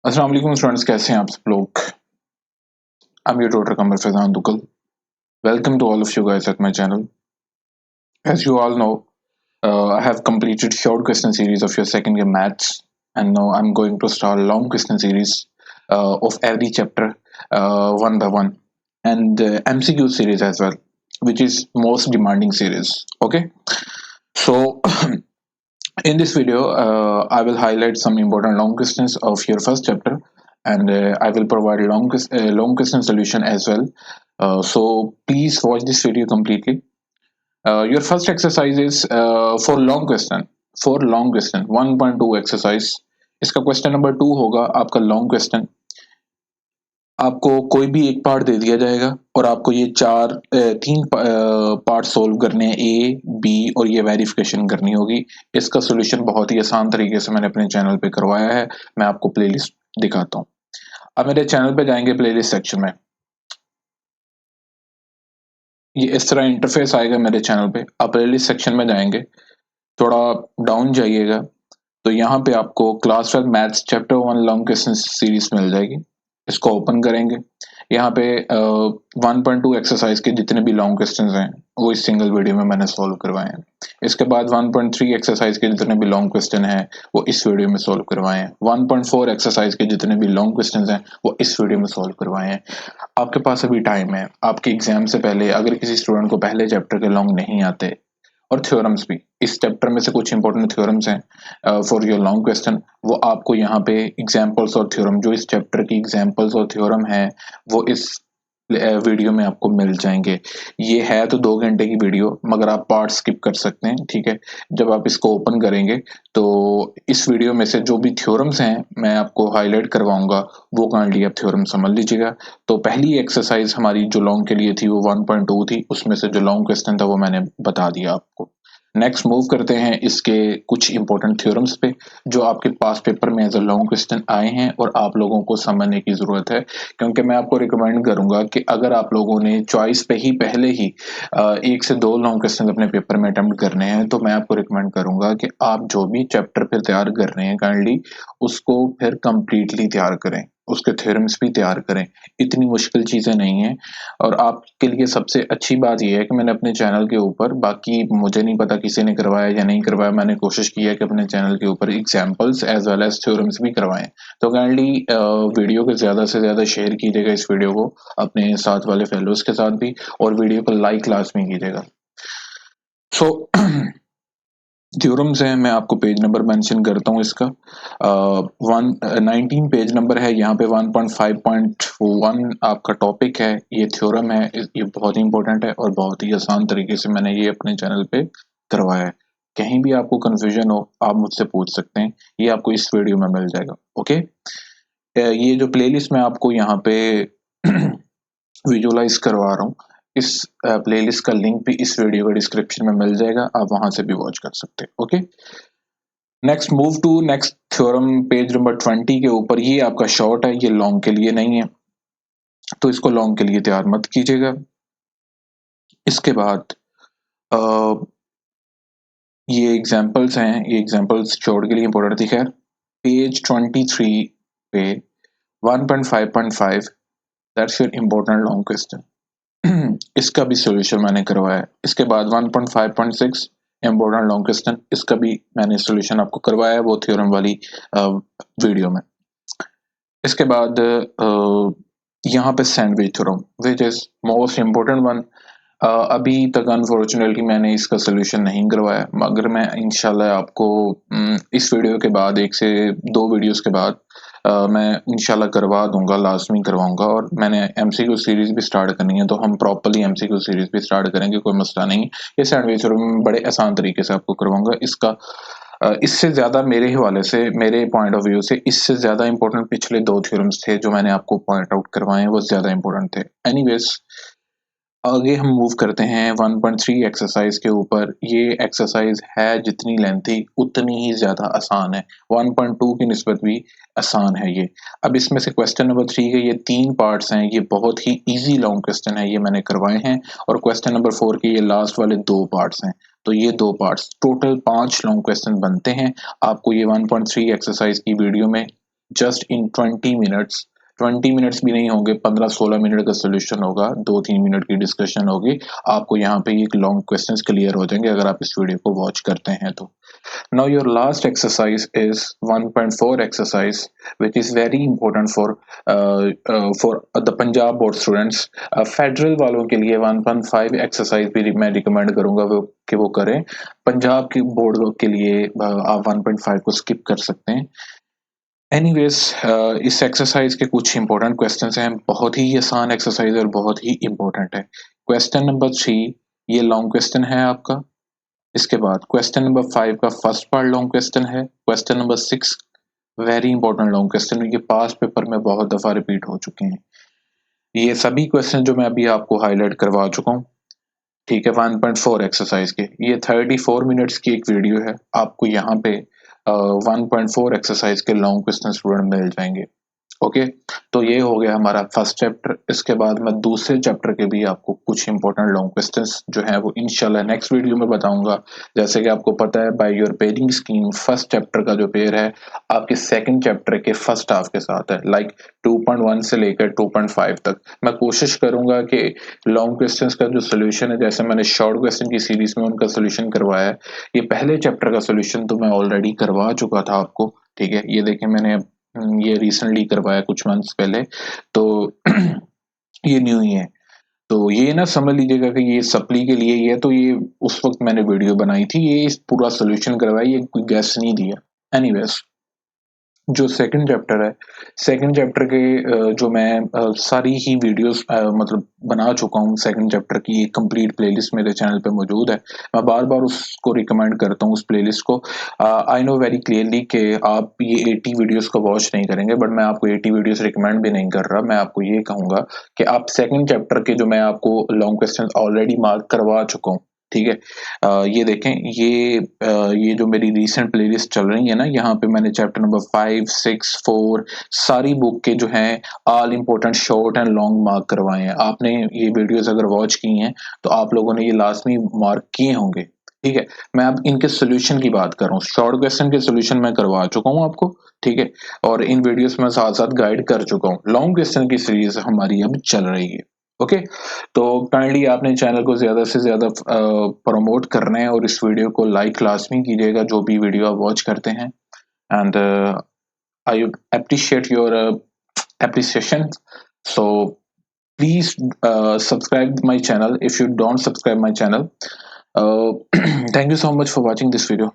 अस्सलाम वालेकुम स्टूडेंट्स, कैसे हैं आप सब लोग। I am your tutor Qamar Faizan Dukal. Welcome to all of you guys at my channel. As you all know, I have completed short question series of your second year maths, and now I'm going to start a long question series of every chapter, one by one, and MCQ series as well, which is most demanding series. Okay, so in this video, I will highlight some important long questions of your first chapter, and I will provide long question solution as well. So please watch this video completely. Your first exercise is for long question. For long question, 1.2 exercise. इसका question number 2 होगा आपका long question. आपको कोई भी एक part दे दिया जाएगा और आपको ये तीन पार्ट सोल्व करने हैं, ए बी और ये वेरिफिकेशन करनी होगी। इसका सॉल्यूशन बहुत ही आसान तरीके से मैंने अपने चैनल पे करवाया है। मैं आपको प्लेलिस्ट दिखाता हूँ। अब मेरे चैनल पे जाएंगे, प्लेलिस्ट सेक्शन में ये इस तरह इंटरफेस आएगा मेरे चैनल पे। आप प्लेलिस्ट सेक्शन में जाएंगे, थोड़ा डाउन जाइएगा तो यहाँ पे आपको class 12 maths chapter 1 long question series मिल जाएगी। इसको ओपन करेंगे, यहाँ पे 1.2 एक्सरसाइज के जितने भी लॉन्ग क्वेश्चंस हैं वो इस सिंगल वीडियो में मैंने सॉल्व करवाए हैं। इसके बाद 1.3 एक्सरसाइज के जितने भी लॉन्ग क्वेश्चन हैं वो इस वीडियो में सॉल्व करवाए हैं। 1.4 एक्सरसाइज के जितने भी लॉन्ग क्वेश्चंस हैं वो इस वीडियो में सॉल्व करवाए हैं। आपके पास अभी टाइम है, आपके एग्जाम से पहले अगर किसी स्टूडेंट को पहले चैप्टर के लॉन्ग नहीं आते और थ्योरम्स भी, इस चैप्टर में से कुछ इंपॉर्टेंट थ्योरम्स हैं फॉर योर लॉन्ग क्वेश्चन, वो आपको यहाँ पे एग्जांपल्स और थ्योरम, जो इस चैप्टर की एग्जांपल्स और थ्योरम है वो इस वीडियो में आपको मिल जाएंगे। ये है तो 2 घंटे की वीडियो, मगर आप पार्ट स्किप कर सकते हैं, ठीक है। जब आप इसको ओपन करेंगे तो इस वीडियो में से जो भी थ्योरम्स हैं मैं आपको हाईलाइट करवाऊंगा, वो काइंडली आप थ्योरम समझ लीजिएगा। तो पहली एक्सरसाइज हमारी जो लॉन्ग के लिए थी वो 1.2 थी, उसमें से जो लॉन्ग क्वेश्चन था वो मैंने बता दिया आपको। नेक्स्ट मूव करते हैं इसके कुछ इंपॉर्टेंट थ्योरम्स पे जो आपके पास पेपर में एज अ लॉन्ग क्वेश्चन आए हैं और आप लोगों को समझने की जरूरत है, क्योंकि मैं आपको रिकमेंड करूंगा कि अगर आप लोगों ने चॉइस पे ही पहले ही 1 से 2 लॉन्ग क्वेश्चन अपने पेपर में अटेम्प्ट करने हैं, तो मैं आपको रिकमेंड करूंगा कि आप जो भी चैप्टर फिर तैयार कर रहे हैं काइंडली उसको फिर कंप्लीटली तैयार करें, उसके थ्योरम्स भी तैयार करें। इतनी मुश्किल चीजें नहीं हैं। और आपके लिए सबसे अच्छी बात यह है कि मैंने अपने चैनल के ऊपर, बाकी मुझे नहीं पता किसी ने करवाया या नहीं करवाया, मैंने कोशिश की है कि अपने चैनल के ऊपर examples as well as theorems भी करवाएं। तो काइंडली वीडियो को ज्यादा से ज्यादा शेयर कीजिएगा, इस वीडियो को अपने साथ वाले फेलोज के साथ भी, और वीडियो को लाइक लाजमी कीजिएगा। सो थ्योरम्स हैं, मैं आपको पेज नंबर मेंशन करता हूँ इसका। 19 पेज नंबर है, यहाँ पे 1.5.1 आपका टॉपिक है, ये थ्योरम है। ये बहुत ही इंपॉर्टेंट है और बहुत ही आसान तरीके से मैंने ये अपने चैनल पे करवाया है। कहीं भी आपको कंफ्यूजन हो आप मुझसे पूछ सकते हैं, ये आपको इस वीडियो में मिल जाएगा। ओके, ये जो प्लेलिस्ट मैं आपको यहाँ पे विजुअलाइज करवा रहा हूँ, इस प्लेलिस्ट का लिंक भी इस वीडियो के डिस्क्रिप्शन में मिल जाएगा, आप वहां से भी वॉच कर सकते हैं। Okay, next move to next theorem, page number 20 के ऊपर। ये आपका शॉर्ट है, ये लॉन्ग के लिए नहीं है, तो इसको लॉन्ग के लिए तैयार मत कीजिएगा। इसके बाद ये एग्जांपल्स हैं, ये एग्जांपल्स शॉर्ट के लिए इंपॉर्टेंट थी। खैर, पेज 23 पे 1.5.5, that's your important long question. इसका भी सॉल्यूशन मैंने करवाया है। इसके बाद 1.5.6 इम्पोर्टेंट लॉन्ग क्वेश्चन, इसका भी मैंने सॉल्यूशन आपको करवाया है, वो थ्योरम वाली वीडियो में। इसके बाद यहाँ पे sandwich theorem, which is most important one. अभी तक अनफॉर्चुनेटली मैंने इसका सॉल्यूशन नहीं करवाया, मगर मैं इंशाल्लाह आपको इस वीडियो के बाद 1 से 2 वीडियोस के बाद मैं इंशाल्लाह करवा दूंगा, लाजमी करवाऊंगा। और मैंने एमसीक्यू सीरीज भी स्टार्ट करनी है, तो हम प्रॉपर्ली एमसीक्यू सीरीज भी स्टार्ट करेंगे, कोई मसला नहीं। ये सैंडविच थ्योरम बड़े आसान तरीके से आपको करवाऊंगा। इसका इससे ज्यादा मेरे हवाले से, मेरे पॉइंट ऑफ व्यू से, इससे ज्यादा इंपॉर्टेंट पिछले 2 थ्योरम्स थे जो मैंने आपको पॉइंट आउट करवाए हैं, वो ज्यादा इंपॉर्टेंट थे। एनीवेज, आगे हम मूव करते हैं 1.3 एक्सरसाइज के ऊपर। ये एक्सरसाइज है जितनी लेंथी उतनी ही ज्यादा आसान है, 1.2 की निस्बत भी आसान है ये। अब इसमें से क्वेश्चन नंबर 3 के ये 3 पार्ट्स हैं, ये बहुत ही इजी लॉन्ग क्वेश्चन है, ये मैंने करवाए हैं। और क्वेश्चन नंबर 4 के ये लास्ट वाले 2 पार्ट्स हैं, तो ये 2 पार्ट्स टोटल 5 लॉन्ग क्वेश्चन बनते हैं। आपको ये 1.3 एक्सरसाइज की वीडियो में जस्ट इन 20 मिनट्स। 20 मिनट्स भी नहीं होंगे, 15-16 मिनट का सोल्यूशन होगा, 2-3 मिनट की डिस्कशन होगी, आपको यहाँ पे एक लॉन्ग क्वेश्चंस क्लियर हो जाएंगे अगर आप इस वीडियो को वॉच करते हैं तो। Now your last exercise is 1.4 exercise, which is very important for the Punjab board students. Federal वालों के लिए 1.5 एक्सरसाइज भी मैं रिकमेंड करूंगा कि वो करें। पंजाब के बोर्ड के लिए आप 1.5 को स्किप कर सकते हैं। एनीवेज, इस एक्सरसाइज के कुछ इंपॉर्टेंट क्वेश्चंस हैं, बहुत ही आसान एक्सरसाइज और बहुत ही इंपॉर्टेंट है। क्वेश्चन नंबर 3 ये लॉन्ग क्वेश्चन है आपका। इसके बाद क्वेश्चन नंबर 5 का फर्स्ट पार्ट लॉन्ग क्वेश्चन है। Question number 6 very important long question, ये पास पेपर में बहुत दफा रिपीट हो चुके हैं। ये सभी क्वेश्चन जो मैं अभी आपको हाईलाइट करवा चुका हूँ, ठीक है, 1.4 एक्सरसाइज के। ये 34 मिनट्स की एक वीडियो है, आपको यहाँ पे 1.4 एक्सरसाइज के लॉन्ग क्वेश्चन स्टूडेंट मिल जाएंगे। ओके, तो ये हो गया हमारा फर्स्ट चैप्टर। इसके बाद मैं दूसरे चैप्टर के भी आपको कुछ इंपॉर्टेंट लॉन्ग क्वेश्चंस जो हैं वो इंशाल्लाह नेक्स्ट वीडियो में बताऊंगा। जैसे कि आपको पता है, by your pairing scheme first chapter का जो पेयर है आपके सेकंड चैप्टर के फर्स्ट हाफ के साथ है, लाइक 2.1 से लेकर 2.5 तक। मैं कोशिश करूंगा कि लॉन्ग क्वेश्चंस का जो सोल्यूशन है, जैसे मैंने शॉर्ट क्वेश्चन की सीरीज में उनका सोल्यूशन करवाया है, ये पहले चैप्टर का सोल्यूशन तो मैं ऑलरेडी करवा चुका था आपको, ठीक है। ये देखें, मैंने ये रिसेंटली करवाया कुछ मंथ्स पहले, तो ये न्यू ही है। तो ये ना समझ लीजिएगा कि ये सप्ली के लिए ही है, तो ये उस वक्त मैंने वीडियो बनाई थी, ये पूरा सोल्यूशन करवाया, ये कोई गैस नहीं दिया। एनीवेज, जो सेकंड चैप्टर है, सेकंड चैप्टर के जो मैं सारी ही वीडियोस मतलब बना चुका हूँ। सेकंड चैप्टर की एक कंप्लीट प्लेलिस्ट मेरे चैनल पे मौजूद है, मैं बार बार उसको रिकमेंड करता हूँ, उस प्लेलिस्ट को। आई नो वेरी क्लियरली कि आप ये 80 वीडियोस को वॉच नहीं करेंगे, बट मैं आपको 80 वीडियोस रिकमेंड भी नहीं कर रहा। मैं आपको ये कहूँगा कि आप सेकंड चैप्टर के जो मैं आपको लॉन्ग क्वेश्चन ऑलरेडी मार्क करवा चुका हूँ, ठीक है। ये देखें, ये जो मेरी रीसेंट प्लेलिस्ट चल रही है ना, यहाँ पे मैंने चैप्टर नंबर 5, 6, 4 सारी बुक के जो हैं all important short and long mark करवाए हैं। आपने ये वीडियोस अगर वॉच की हैं तो आप लोगों ने ये लाजमी मार्क किए होंगे, ठीक है। मैं अब इनके सोल्यूशन की बात कर रहा हूँ। शॉर्ट क्वेश्चन के सोल्यूशन मैं करवा चुका हूँ आपको, ठीक है, और इन वीडियोस में साथ साथ गाइड कर चुका हूँ। लॉन्ग क्वेश्चन की सीरीज हमारी अब चल रही है, ओके। तो काइंडली आपने चैनल को ज्यादा से ज्यादा प्रमोट करना है और इस वीडियो को लाइक लाजमी कीजिएगा जो भी वीडियो आप वॉच करते हैं। And I appreciate your appreciation, so please subscribe my channel if you don't subscribe my channel. Thank you so much for watching this video.